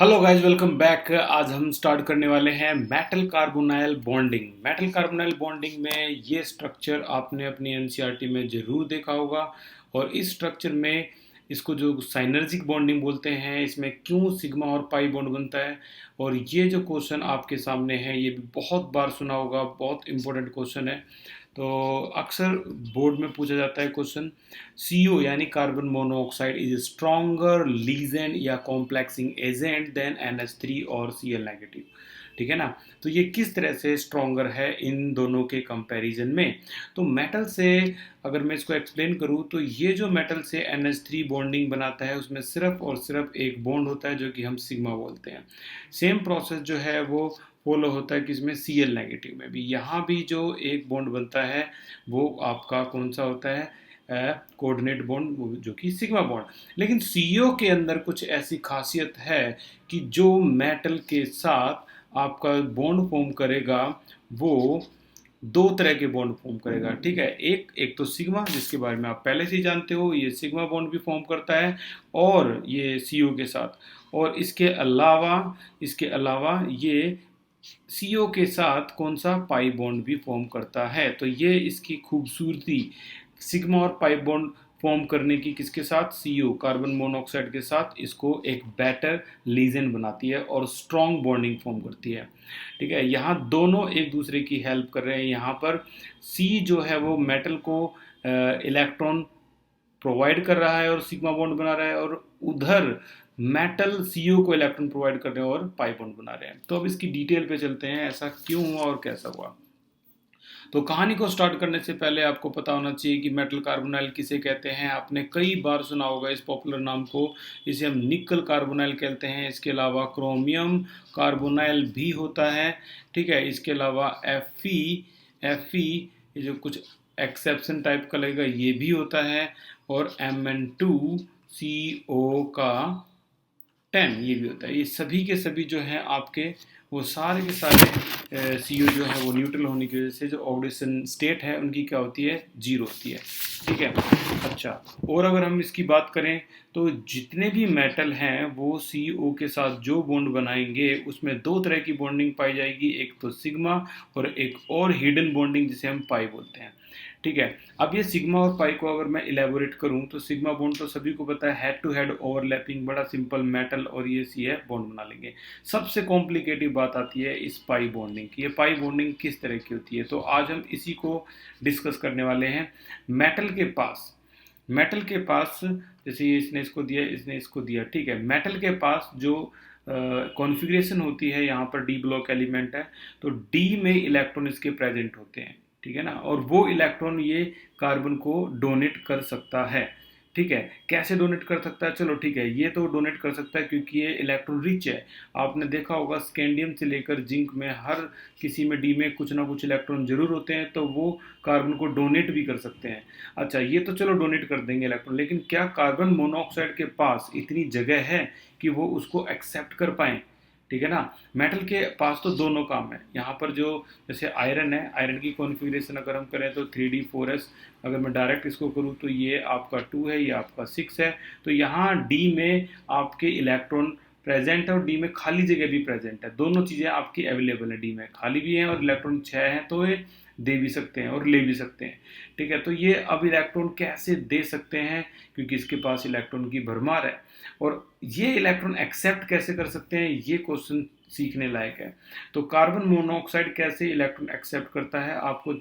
Hello guys, welcome back. आज हम start करने वाले हैं metal carbonyl bonding. Metal carbonyl bonding में ये स्ट्रक्चर आपने अपनी एनसीईआरटी में ज़रूर देखा होगा। और इस स्ट्रक्चर में इसको जो साइनर्जिक बॉन्डिंग बोलते हैं, इसमें क्यों सिग्मा और पाई बॉन्ड बनता है। और ये जो क्वेश्चन आपके सामने है ये भी बहुत बार सुना होगा, बहुत इंपॉर्टेंट क्वेश्चन है। तो अक्सर बोर्ड में पूछा जाता है क्वेश्चन, CO यानी carbon monoxide is stronger legend या कॉम्प्लेक्सिंग एजेंट देन NH3 और Cl नेगेटिव। ठीक है ना। तो ये किस तरह से स्ट्रॉन्गर है इन दोनों के कंपैरिजन में। तो मेटल से अगर मैं इसको एक्सप्लेन करूँ तो ये जो मेटल से NH3 बॉन्डिंग बनाता है उसमें सिर्फ और सिर्फ एक बॉन्ड होता है जो कि हम सिग्मा बोलते हैं। सेम प्रोसेस जो है वो फॉलो होता है किसमें, Cl नेगेटिव में भी। यहाँ भी जो एक बॉन्ड बनता है वो आपका कौन सा होता है, कोऑर्डिनेट बॉन्ड, जो कि सिग्मा बॉन्ड। लेकिन CO के अंदर कुछ ऐसी खासियत है कि जो मेटल के साथ आपका बॉन्ड फॉर्म करेगा वो दो तरह के बॉन्ड फॉर्म करेगा। ठीक है, एक एक तो सिग्मा, जिसके बारे में आप पहले से ही जानते हो, ये सिग्मा बॉन्ड भी फॉर्म करता है और ये CO के साथ। और इसके अलावा ये CO के साथ कौन सा, पाई बॉन्ड भी फॉर्म करता है। तो ये इसकी खूबसूरती, सिग्मा और पाई बॉन्ड फॉर्म करने की किसके साथ, CO कार्बन मोनोऑक्साइड के साथ, इसको एक बेटर लीजेंड बनाती है और स्ट्रॉन्ग बॉन्डिंग फॉर्म करती है। ठीक है, यहाँ दोनों एक दूसरे की हेल्प कर रहे हैं। यहाँ पर C जो है वो मेटल को इलेक्ट्रॉन प्रोवाइड कर रहा है और सिग्मा बॉन्ड बना रहा है, और उधर मेटल CO को इलेक्ट्रॉन प्रोवाइड कर रहे हैं और पाई बॉन्ड बना रहे हैं। तो अब इसकी डिटेल पे चलते हैं, ऐसा क्यों हुआ और कैसा हुआ। तो कहानी को स्टार्ट करने से पहले आपको पता होना चाहिए कि मेटल कार्बोनाइल किसे कहते हैं। आपने कई बार सुना होगा इस पॉपुलर नाम को। इसे हम निकल कार्बोनाइल कहते हैं। इसके अलावा क्रोमियम कार्बोनाइल भी होता है। ठीक है, इसके अलावा Fe ये जो कुछ एक्सेप्शन टाइप का लगेगा ये भी होता है। और Mn2CO का 10 ये भी होता है। ये सभी के सभी जो है आपके, वो सारे के सारे CO जो है वो न्यूट्रल होने की वजह से जो ऑक्सीडेशन स्टेट है उनकी क्या होती है, जीरो होती है। ठीक है, अच्छा। और अगर हम इसकी बात करें तो जितने भी मेटल हैं वो CO के साथ जो बॉन्ड बनाएंगे उसमें दो तरह की बॉन्डिंग पाई जाएगी, एक तो सिग्मा और एक और हिडन बॉन्डिंग जिसे हम पाई बोलते हैं। ठीक है, अब ये सिग्मा और पाई को अगर मैं इलेबोरेट करूं तो सिग्मा बॉन्ड तो सभी को पता है, हेड टू हेड ओवरलैपिंग, बड़ा सिंपल, मेटल और ये CF बॉन्ड बना लेंगे। सबसे कॉम्प्लिकेटिव बात आती है इस पाई बॉन्डिंग की। ये पाई बॉन्डिंग किस तरह की होती है, तो आज हम इसी को डिस्कस करने वाले हैं। मेटल के पास जैसे ये इसने इसको दिया, इसने इसको दिया। ठीक है, मेटल के पास जो कॉन्फ़िगरेशन होती है, यहाँ पर डी ब्लॉक एलिमेंट है तो D में इलेक्ट्रॉन इसके प्रेजेंट होते हैं। ठीक है ना, और वो इलेक्ट्रॉन ये कार्बन को डोनेट कर सकता है। ठीक है, कैसे डोनेट कर सकता है, चलो ठीक है, ये तो डोनेट कर सकता है क्योंकि ये इलेक्ट्रॉन रिच है। आपने देखा होगा स्कैंडियम से लेकर जिंक में हर किसी में D में कुछ ना कुछ इलेक्ट्रॉन जरूर होते हैं, तो वो कार्बन को डोनेट भी कर सकते हैं। अच्छा, ये तो चलो डोनेट कर देंगे इलेक्ट्रॉन, लेकिन क्या कार्बन मोनोऑक्साइड के पास इतनी जगह है कि वो उसको एक्सेप्ट कर पाए। ठीक है ना, मेटल के पास तो दोनों काम है। यहाँ पर जो जैसे आयरन है, आयरन की कॉन्फ़िगरेशन अगर हम करें तो 3D4S, अगर मैं डायरेक्ट इसको करूँ तो ये आपका 2 है, ये आपका 6 है। तो यहाँ D में आपके इलेक्ट्रॉन प्रेजेंट है और D में खाली जगह भी प्रेजेंट है। दोनों चीज़ें आपकी अवेलेबल है, D में खाली भी है और इलेक्ट्रॉन 6 है, तो ये दे भी सकते हैं और ले भी सकते हैं। ठीक है, तो ये अब इलेक्ट्रॉन कैसे दे सकते हैं, क्योंकि इसके पास इलेक्ट्रॉन की भरमार है। और ये इलेक्ट्रॉन एक्सेप्ट कैसे कर सकते हैं, ये क्वेश्चन सीखने लायक है। तो कार्बन मोनोऑक्साइड कैसे इलेक्ट्रॉन एक्सेप्ट करता है, आपको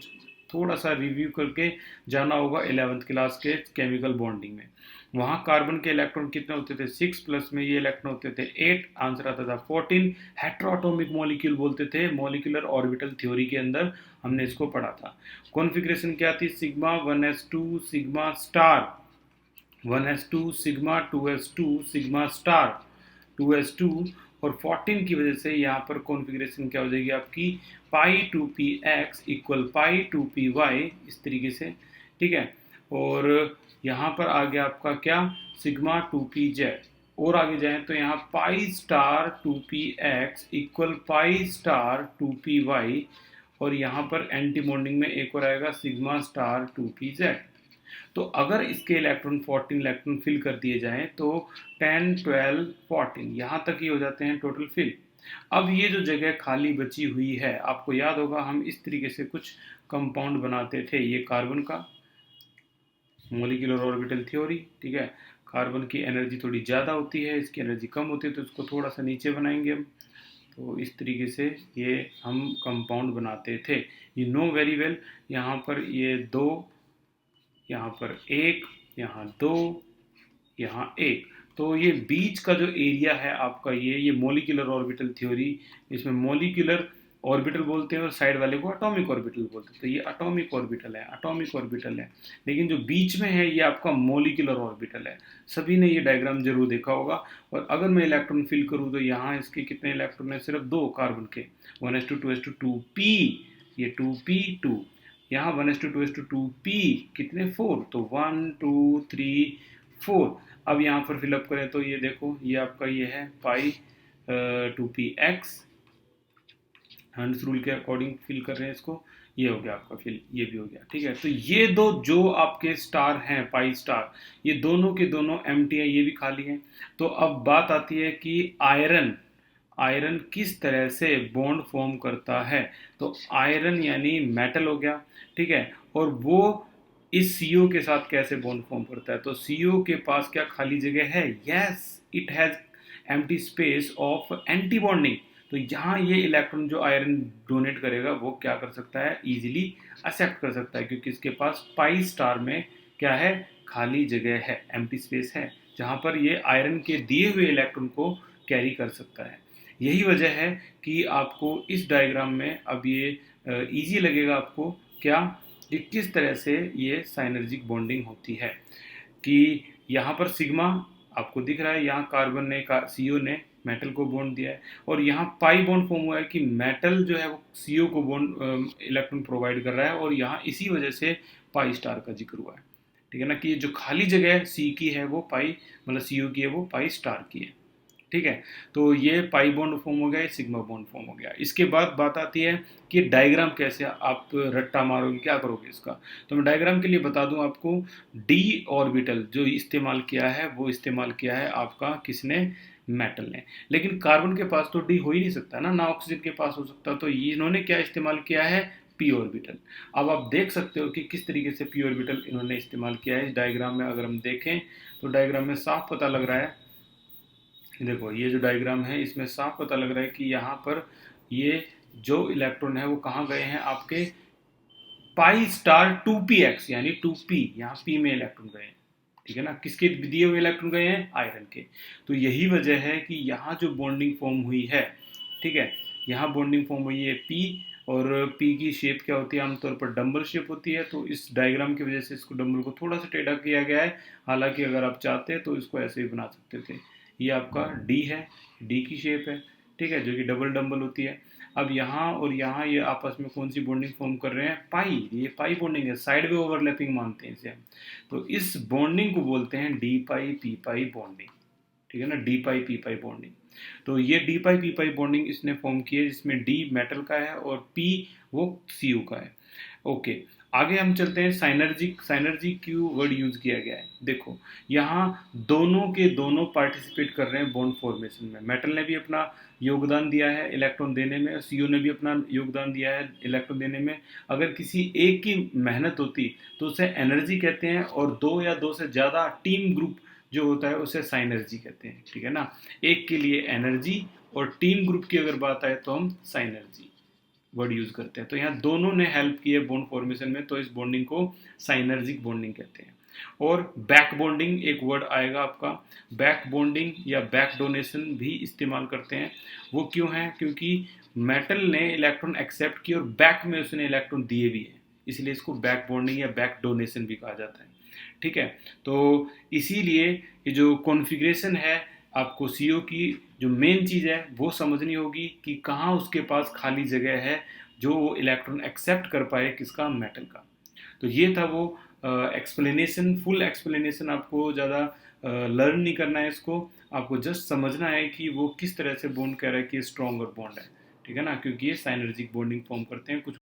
थोड़ा सा रिव्यू करके जाना होगा 11th क्लास के केमिकल बॉन्डिंग में। वहाँ कार्बन के इलेक्ट्रॉन कितने होते थे, 6, प्लस में ये इलेक्ट्रॉन होते थे 8, आंसर आता था 14। हेट्रोएटॉमिक मॉलिक्यूल बोलते थे, मॉलिक्यूलर ऑर्बिटल थ्योरी के अंदर हमने इसको पढ़ा था। कॉन्फ़िगरेशन क्या थी, sigma 1s2 sigma star 1s2 sigma 2s2 sigma star 2s2। और 14 की वजह से यहाँ पर कॉन्फ़िगरेशन क्या हो जाएगी आपकी, पाई 2px इक्वल पाई 2py, इस तरीके से। ठीक है, और यहाँ पर आ गया आपका क्या, सिग्मा 2pz। और आगे जाएं तो यहाँ pi star 2px equal pi star 2py। और यहाँ पर एंटी बॉन्डिंग में एक और आएगा सिग्मा स्टार 2pz। तो अगर इसके इलेक्ट्रॉन 14 इलेक्ट्रॉन फिल कर दिए जाएं तो 10 12 14 यहाँ तक ही हो जाते हैं टोटल फिल। अब ये जो जगह खाली बची हुई है, आपको याद होगा हम इस तरीके से कुछ कंपाउंड बनाते थे। ये कार्बन का मोलिकुलर ऑर्बिटल थ्योरी, ठीक है। कार्बन की एनर्जी थोड़ी ज़्यादा होती है, इसकी एनर्जी कम होती है, तो इसको थोड़ा सा नीचे बनाएंगे हम। तो इस तरीके से ये हम कंपाउंड बनाते थे। यू नो वेरी वेल, यहाँ पर ये दो, यहाँ पर एक, यहाँ दो, यहाँ एक। तो ये बीच का जो एरिया है आपका, ये मोलिकुलर ऑर्बिटल थ्योरी, इसमें मोलिकुलर ऑर्बिटल बोलते हैं और साइड वाले को एटॉमिक ऑर्बिटल बोलते हैं। तो ये एटॉमिक ऑर्बिटल है, एटॉमिक ऑर्बिटल है। लेकिन जो बीच में है ये आपका मोलिकुलर ऑर्बिटल है। सभी ने ये डायग्राम जरूर देखा होगा। और अगर मैं इलेक्ट्रॉन फिल करूँ तो यहाँ इसके कितने इलेक्ट्रॉन है? सिर्फ दो कार्बन के, 1s2 ये 2p2। यहाँ 1s2 कितने? 4। तो 1 2 3 4। अब यहाँ पर फिलअप करें तो ये देखो, ये आपका ये है पाई 2px, हंस रूल के अकॉर्डिंग फिल कर रहे हैं इसको। ये हो गया आपका फिल, ये भी हो गया, ठीक है। तो ये दो जो आपके स्टार हैं, पाई स्टार, ये दोनों के दोनों एम्प्टी है, ये भी खाली है। तो अब बात आती है कि आयरन, आयरन किस तरह से बॉन्ड फॉर्म करता है। तो आयरन यानी मेटल हो गया, ठीक है। और वो इस सीओ के साथ कैसे बॉन्ड फॉर्म करता है? तो सीओ के पास क्या खाली जगह है? Yes, it has empty space of anti bonding. तो यहाँ ये इलेक्ट्रॉन जो आयरन डोनेट करेगा वो क्या कर सकता है? इजीली एक्सेप्ट कर सकता है, क्योंकि इसके पास पाई स्टार में क्या है? खाली जगह है, एम्प्टी स्पेस है, जहाँ पर ये आयरन के दिए हुए इलेक्ट्रॉन को कैरी कर सकता है। यही वजह है कि आपको इस डायग्राम में अब ये इजी लगेगा आपको क्या, कि किस तरह से ये साइनर्जिक बॉन्डिंग होती है। कि यहाँ पर सिग्मा आपको दिख रहा है, यहाँ कार्बन ने सीओ ने मेटल को बॉन्ड दिया है, और यहाँ पाई बॉन्ड फॉर्म हुआ है कि मेटल जो है वो सीओ को बॉन्ड इलेक्ट्रॉन प्रोवाइड कर रहा है, और यहाँ इसी वजह से पाई स्टार का जिक्र हुआ है, ठीक है ना। कि जो खाली जगह सी की है वो पाई, मतलब सीओ की है वो पाई स्टार की है, ठीक है। तो ये पाई बॉन्ड फॉर्म हो गया, सिग्मा बॉन्ड फॉर्म हो गया। इसके बाद बात आती है कि डायग्राम कैसे आप रट्टा मारोगे, क्या करोगे इसका। तो मैं डायग्राम के लिए बता दूं आपको, डी ऑर्बिटल जो इस्तेमाल किया है वो इस्तेमाल किया है आपका किसने? मेटल ने। लेकिन कार्बन के पास तो डी हो ही नहीं सकता ना ऑक्सीजन के पास हो सकता। तो इन्होंने क्या इस्तेमाल किया है? P orbital. अब आप देख सकते हो कि किस तरीके से पी ऑर्बिटल इन्होंने इस्तेमाल किया है। इस डायग्राम में अगर हम देखें तो डायग्राम में साफ पता लग रहा है, देखो ये जो डायग्राम है इसमें साफ पता लग रहा है कि यहाँ पर ये जो इलेक्ट्रॉन है वो कहाँ गए हैं? आपके पाई स्टार 2px यानी 2p, यहाँ p में इलेक्ट्रॉन गए हैं, ठीक है ना। किसके दिए हुए इलेक्ट्रॉन गए हैं? आयरन के। तो यही वजह है कि यहाँ जो बॉन्डिंग फॉर्म हुई है, ठीक है, यहाँ बॉन्डिंग फॉर्म हुई है p, और p की शेप क्या होती है? आमतौर पर डम्बल शेप होती है। तो इस डायग्राम की वजह से इसको डम्बल को थोड़ा सा टेढ़ा किया गया है। हालांकि अगर आप चाहते हैं तो इसको ऐसे ही बना सकते थे। ये आपका डी है, डी की शेप है, ठीक है, जो कि डबल डम्बल होती है। अब यहाँ और यहाँ ये आपस में कौन सी बॉन्डिंग फॉर्म कर रहे हैं? पाई। ये पाई बॉन्डिंग है, साइड वे ओवरलैपिंग मानते हैं इसे हम। तो इस बॉन्डिंग को बोलते हैं डी पाई पी पाई बॉन्डिंग, ठीक है ना, डी पाई पी पाई बॉन्डिंग। तो ये डी पाई पी पाई बॉन्डिंग इसने फॉर्म की है, जिसमें डी मेटल का है और पी वो सीयू का है। ओके, आगे हम चलते हैं। साइनर्जिक, साइनर्जिक क्यों वर्ड यूज किया गया है? देखो यहाँ दोनों के दोनों पार्टिसिपेट कर रहे हैं बॉन्ड फॉर्मेशन में। मेटल ने भी अपना योगदान दिया है इलेक्ट्रॉन देने में, और सीओ ने भी अपना योगदान दिया है इलेक्ट्रॉन देने में। अगर किसी एक की मेहनत होती तो उसे एनर्जी कहते हैं, और दो या दो से ज़्यादा टीम ग्रुप जो होता है उसे साइनर्जी कहते हैं, ठीक है ना। एक के लिए एनर्जी, और टीम ग्रुप की अगर बात आए तो हम साइनर्जी वर्ड यूज करते हैं। तो यहाँ दोनों ने हेल्प की है बॉन्ड फॉर्मेशन में, तो इस बॉन्डिंग को साइनर्जिक बॉन्डिंग कहते हैं। और बैक बॉन्डिंग एक वर्ड आएगा आपका, बैक बॉन्डिंग या बैक डोनेशन भी इस्तेमाल करते हैं। वो क्यों है? क्योंकि मेटल ने इलेक्ट्रॉन एक्सेप्ट किए और बैक में उसने इलेक्ट्रॉन दिए भी है, इसलिए इसको बैक बॉन्डिंग या बैक डोनेशन भी कहा जाता है, ठीक है। तो इसीलिए ये जो कॉन्फ़िगरेशन है, आपको सीओ की जो मेन चीज़ है वो समझनी होगी कि कहाँ उसके पास खाली जगह है जो वो इलेक्ट्रॉन एक्सेप्ट कर पाए, किसका? मेटल का। तो ये था वो एक्सप्लेनेशन। फुल एक्सप्लेनेशन आपको ज़्यादा लर्न नहीं करना है इसको, आपको जस्ट समझना है कि वो किस तरह से बॉन्ड कर रहा है कि स्ट्रॉन्गर बॉन्ड है, ठीक है ना, क्योंकि ये साइनर्जिक बॉन्डिंग फॉर्म करते हैं। कुछ